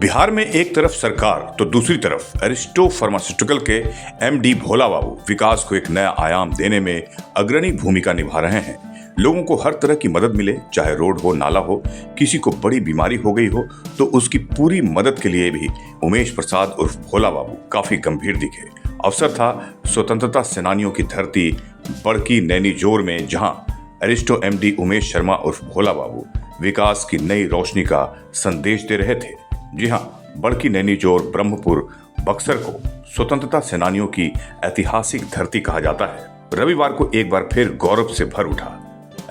बिहार में एक तरफ सरकार तो दूसरी तरफ एरिस्टो फार्मास्यूटिकल के एमडी भोला बाबू विकास को एक नया आयाम देने में अग्रणी भूमिका निभा रहे हैं। लोगों को हर तरह की मदद मिले, चाहे रोड हो, नाला हो, किसी को बड़ी बीमारी हो गई हो तो उसकी पूरी मदद के लिए भी उमेश प्रसाद उर्फ भोला बाबू काफी गंभीर दिखे। अवसर था स्वतंत्रता सेनानियों की धरती बड़की नैनीजोर में, जहां एरिस्टो एमडी उमेश शर्मा उर्फ भोला बाबू विकास की नई रोशनी का संदेश दे रहे थे। जी हां, बड़की नैनीजोर ब्रह्मपुर बक्सर को स्वतंत्रता सेनानियों की ऐतिहासिक धरती कहा जाता है। रविवार को एक बार फिर गौरव से भर उठा।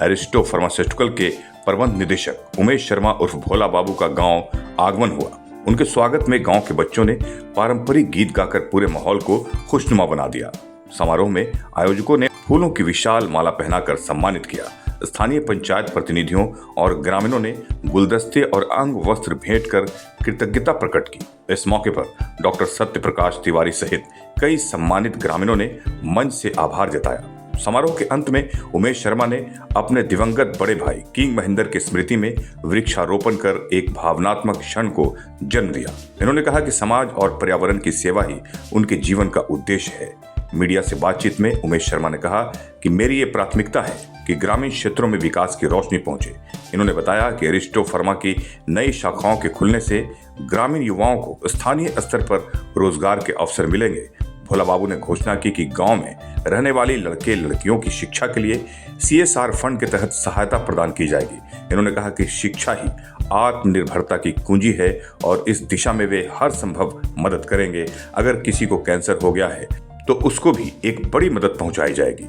एरिस्टो फार्मास्यूटिकल के प्रबंध निदेशक उमेश शर्मा उर्फ भोला बाबू का गांव आगमन हुआ। उनके स्वागत में गांव के बच्चों ने पारंपरिक गीत गाकर पूरे माहौल को खुशनुमा बना दिया। समारोह में आयोजकों ने फूलों की विशाल माला पहनाकर सम्मानित किया। स्थानीय पंचायत प्रतिनिधियों और ग्रामीणों ने गुलदस्ते और अंग वस्त्र भेंट कर कृतज्ञता प्रकट की। इस मौके पर डॉक्टर सत्य प्रकाश तिवारी सहित कई सम्मानित ग्रामीणों ने मंच से आभार जताया। समारोह के अंत में उमेश शर्मा ने अपने दिवंगत बड़े भाई किंग महेंद्र की स्मृति में वृक्षारोपण कर एक भावनात्मक क्षण को जन्म दिया। इन्होंने कहा कि समाज और पर्यावरण की सेवा ही उनके जीवन का उद्देश्य है। मीडिया से बातचीत में उमेश शर्मा ने कहा कि मेरी ये प्राथमिकता है कि ग्रामीण क्षेत्रों में विकास की रोशनी पहुंचे। इन्होंने बताया कि एरिस्टो फार्मा की नई शाखाओं के खुलने से ग्रामीण युवाओं को स्थानीय स्तर पर रोजगार के अवसर मिलेंगे। भोला बाबू ने घोषणा की कि गांव में रहने वाली लड़के लड़कियों की शिक्षा के लिए CSR फंड के तहत सहायता प्रदान की जाएगी। इन्होंने कहा कि शिक्षा ही आत्मनिर्भरता की कुंजी है और इस दिशा में वे हर संभव मदद करेंगे। अगर किसी को कैंसर हो गया है तो उसको भी एक बड़ी मदद पहुंचाई जाएगी।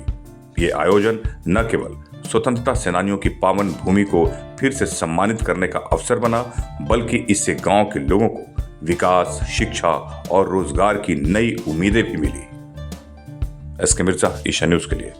ये आयोजन न केवल स्वतंत्रता सेनानियों की पावन भूमि को फिर से सम्मानित करने का अवसर बना, बल्कि इससे गांव के लोगों को विकास, शिक्षा और रोजगार की नई उम्मीदें भी मिली। SK मिर्जा, ईशा न्यूज के लिए।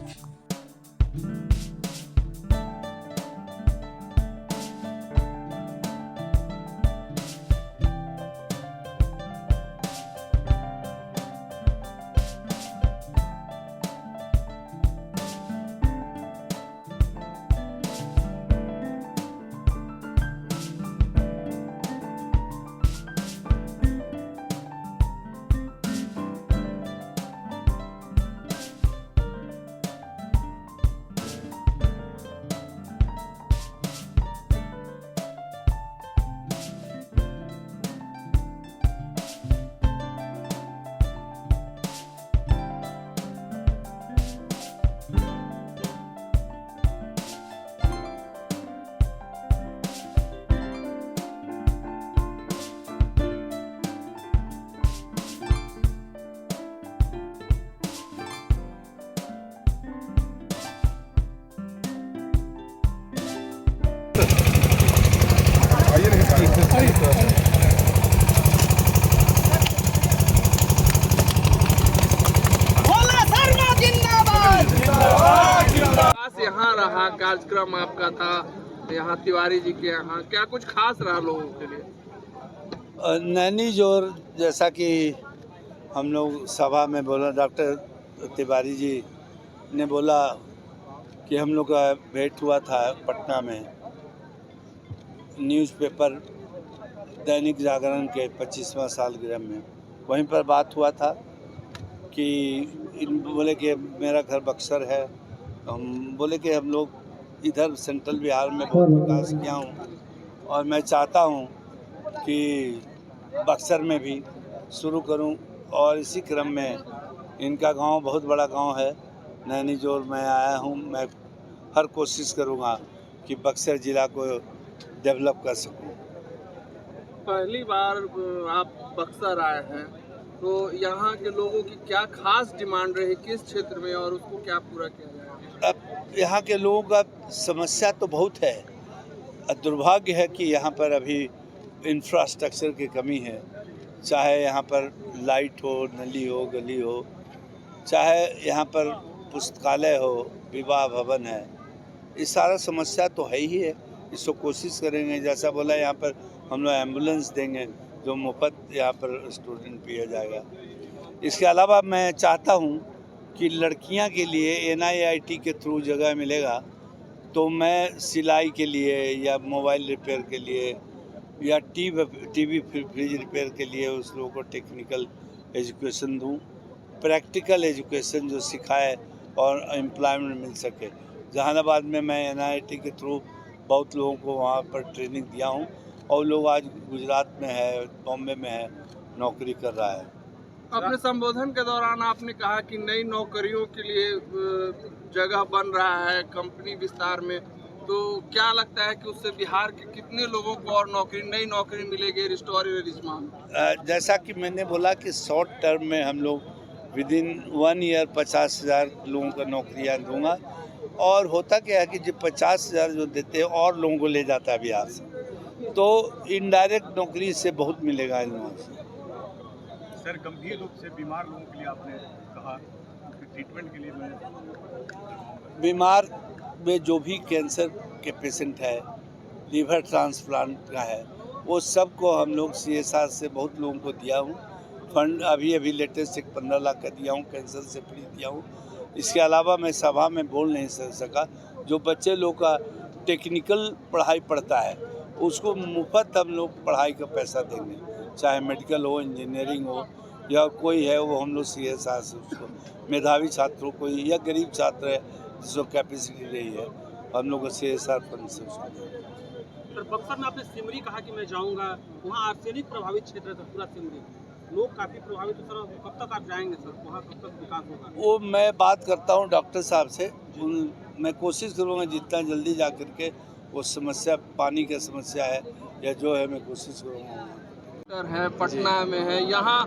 यहाँ रहा कार्यक्रम आपका था यहाँ तिवारी जी के यहाँ, क्या कुछ खास रहा लोगों के लिए? नैनीजोर, जैसा कि हम लोग सभा में बोला, डॉक्टर तिवारी जी ने बोला कि हम लोग का भेंट हुआ था पटना में न्यूज़पेपर दैनिक जागरण के 25वां सालगिरह में। वहीं पर बात हुआ था कि बोले कि मेरा घर बक्सर है। हम बोले कि हम लोग इधर सेंट्रल बिहार में बहुत विकास किया हूँ और मैं चाहता हूँ कि बक्सर में भी शुरू करूँ। और इसी क्रम में इनका गांव बहुत बड़ा गांव है, नैनीजोर में आया हूँ। मैं हर कोशिश करूँगा कि बक्सर ज़िला को डेवलप कर सकूँ। पहली बार आप बक्सर आए हैं तो यहाँ के लोगों की क्या खास डिमांड रही, किस क्षेत्र में, और उसको क्या पूरा किया जाएगा? अब यहाँ के लोगों का समस्या तो बहुत है। दुर्भाग्य है कि यहाँ पर अभी इंफ्रास्ट्रक्चर की कमी है। चाहे यहाँ पर लाइट हो, नली हो, गली हो, चाहे यहाँ पर पुस्तकालय हो, विवाह भवन है, ये सारा समस्या तो है ही है। इसको कोशिश करेंगे, जैसा बोला यहाँ पर हम लोग एम्बुलेंस देंगे जो मुफ्त यहाँ पर स्टूडेंट पिया जाएगा। इसके अलावा मैं चाहता हूँ कि लड़कियां के लिए NIIT के थ्रू जगह मिलेगा तो मैं सिलाई के लिए या मोबाइल रिपेयर के लिए या टीवी फ्रिज रिपेयर के लिए उस लोगों को टेक्निकल एजुकेशन दूं, प्रैक्टिकल एजुकेशन जो सिखाए और एम्प्लॉयमेंट मिल सके। जहानाबाद में मैं NIT के थ्रू बहुत लोगों को वहाँ पर ट्रेनिंग दिया हूँ और लोग आज गुजरात में है, बॉम्बे में है, नौकरी कर रहा है। अपने संबोधन के दौरान आपने कहा कि नई नौकरियों के लिए जगह बन रहा है कंपनी विस्तार में, तो क्या लगता है कि उससे बिहार के कितने लोगों को और नई नौकरी मिलेगी रिस्टोर रिजमा में? जैसा कि मैंने बोला कि शॉर्ट टर्म में हम लोग विदिन 1 ईयर 50,000 लोगों को नौकरियाँ दूंगा। और होता क्या है कि जो 50,000 जो देते हैं और लोगों को ले जाता है बिहार से, तो इनडायरेक्ट नौकरी से बहुत मिलेगा इन लोगों से। सर, गंभीर रूप से बीमार लोगों के लिए आपने कहा ट्रीटमेंट के लिए बीमार में जो भी कैंसर के पेशेंट है, लीवर ट्रांसप्लांट का है, वो सब को हम लोग CSR से बहुत लोगों को दिया हूँ फंड। अभी लेटेस्ट एक 15 लाख का दिया हूँ, कैंसर से फ्री दिया हूँ। इसके अलावा मैं सभा में बोल नहीं सका, जो बच्चे लोग का टेक्निकल पढ़ाई पढ़ता है उसको मुफ्त हम लोग पढ़ाई का पैसा देंगे, चाहे मेडिकल हो, इंजीनियरिंग हो या कोई है, वो हम लोग CSR से उसको, मेधावी छात्रों को या गरीब छात्र है जिसको कैपेसिटी रही है, हम लोग CSR फंड से उसको देंगे। सर, बक्सर में आपने सिमरी कहा कि मैं जाऊंगा, वहाँ आर्सेनिक प्रभावित क्षेत्र था पूरा सिमरी, लोग काफ़ी प्रभावित। तो सर कब तक आप जाएंगे सर, वहाँ कब तक विकास होगा? वो मैं बात करता हूँ डॉक्टर साहब से, मैं कोशिश करूँगा जितना जल्दी जा कर के वो समस्या, पानी की समस्या है या जो है, मैं कोशिश करूँगा। है पटना में है, यहाँ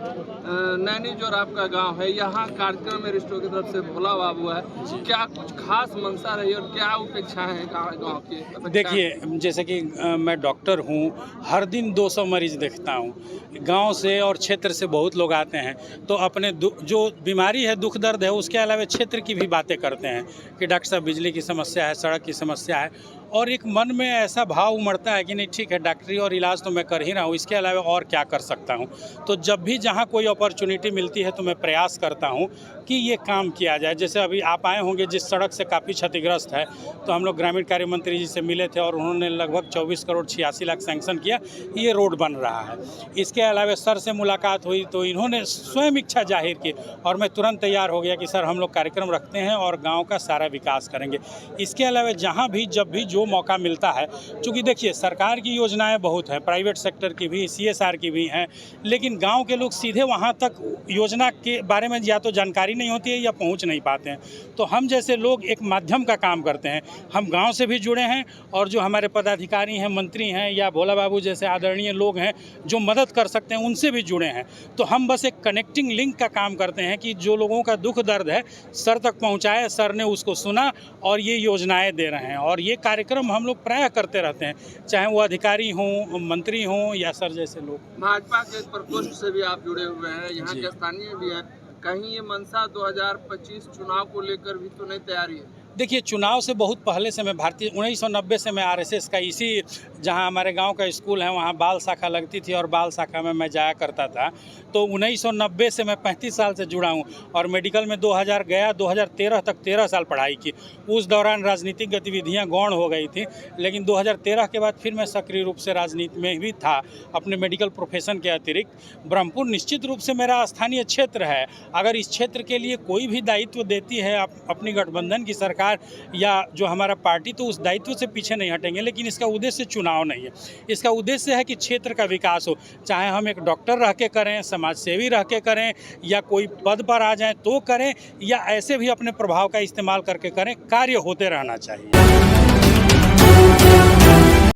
नैनी जोर आपका गांव है, यहाँ कार्यक्रम में रिस्टो की तरफ से भोला बाबू है, क्या कुछ खास मंशा रही और क्या अपेक्षाएं हैं गांव की? देखिए, जैसे कि मैं डॉक्टर हूँ, हर दिन 200 मरीज देखता हूँ। गांव से और क्षेत्र से बहुत लोग आते हैं, तो अपने जो बीमारी है, दुख दर्द है, उसके अलावा क्षेत्र की भी बातें करते हैं कि डॉक्टर साहब बिजली की समस्या है, सड़क की समस्या है, और एक मन में ऐसा भाव उमड़ता है कि नहीं ठीक है, डॉक्टरी और इलाज तो मैं कर ही रहा हूँ, इसके अलावा और क्या कर सकता हूँ। तो जब भी जहाँ कोई अपॉर्चुनिटी मिलती है तो मैं प्रयास करता हूँ कि ये काम किया जाए। जैसे अभी आप आए होंगे, जिस सड़क से काफ़ी क्षतिग्रस्त है, तो हम लोग ग्रामीण कार्य मंत्री जी से मिले थे और उन्होंने लगभग 24 करोड़ 86 लाख सैंक्शन किया, ये रोड बन रहा है। इसके अलावा सर से मुलाकात हुई तो इन्होंने स्वयं इच्छा जाहिर की और मैं तुरंत तैयार हो गया कि सर हम लोग कार्यक्रम रखते हैं और गाँव का सारा विकास करेंगे। इसके अलावा जहाँ भी जब भी जो मौका मिलता है, चूँकि देखिए सरकार की योजनाएँ बहुत हैं, प्राइवेट सेक्टर की भी, CSR की भी हैं, लेकिन गाँव के लोग सीधे वहाँ तक योजना के बारे में या तो जानकारी नहीं होती है या पहुँच नहीं पाते हैं। तो हम जैसे लोग एक माध्यम का काम करते हैं, हम गांव से भी जुड़े हैं और जो हमारे पदाधिकारी हैं, मंत्री हैं या भोला बाबू जैसे आदरणीय लोग हैं जो मदद कर सकते हैं, उनसे भी जुड़े हैं। तो हम बस एक कनेक्टिंग लिंक का काम करते हैं कि जो लोगों का दुख दर्द है सर तक पहुँचाए, सर ने उसको सुना और ये योजनाएँ दे रहे हैं। और ये कार्यक्रम हम लोग प्रायः करते रहते हैं, चाहे वो अधिकारी हों, मंत्री हों या सर जैसे लोग। भाजपा के प्रकोष्ठ से भी आप जुड़े हुए हैं, यहाँ के स्थानीय भी हैं, कहीं ये मंशा 2025 चुनाव को लेकर भी तो नहीं तैयारी है? देखिए, चुनाव से बहुत पहले से मैं 1990 से मैं RSS का, इसी जहां हमारे गांव का स्कूल है वहां बाल शाखा लगती थी और बाल शाखा में मैं जाया करता था। तो 1990 से मैं 35 साल से जुड़ा हूं और मेडिकल में 2000 गया, 2013 तक 13 साल पढ़ाई की। उस दौरान राजनीतिक गतिविधियां गौण हो गई थी, लेकिन 2013 के बाद फिर मैं सक्रिय रूप से राजनीति में भी था अपने मेडिकल प्रोफेशन के अतिरिक्त। ब्रह्मपुर निश्चित रूप से मेरा स्थानीय क्षेत्र है। अगर इस क्षेत्र के लिए कोई भी दायित्व देती है अपनी गठबंधन की सरकार या जो हमारा पार्टी, तो उस दायित्व से पीछे नहीं हटेंगे। लेकिन इसका उद्देश्य चुनाव नहीं है, इसका उद्देश्य है कि क्षेत्र का विकास हो। चाहे हम एक डॉक्टर रह के करें, समाज सेवी रह के करें, या कोई पद पर आ जाएं तो करें, या ऐसे भी अपने प्रभाव का इस्तेमाल करके करें, कार्य होते रहना चाहिए।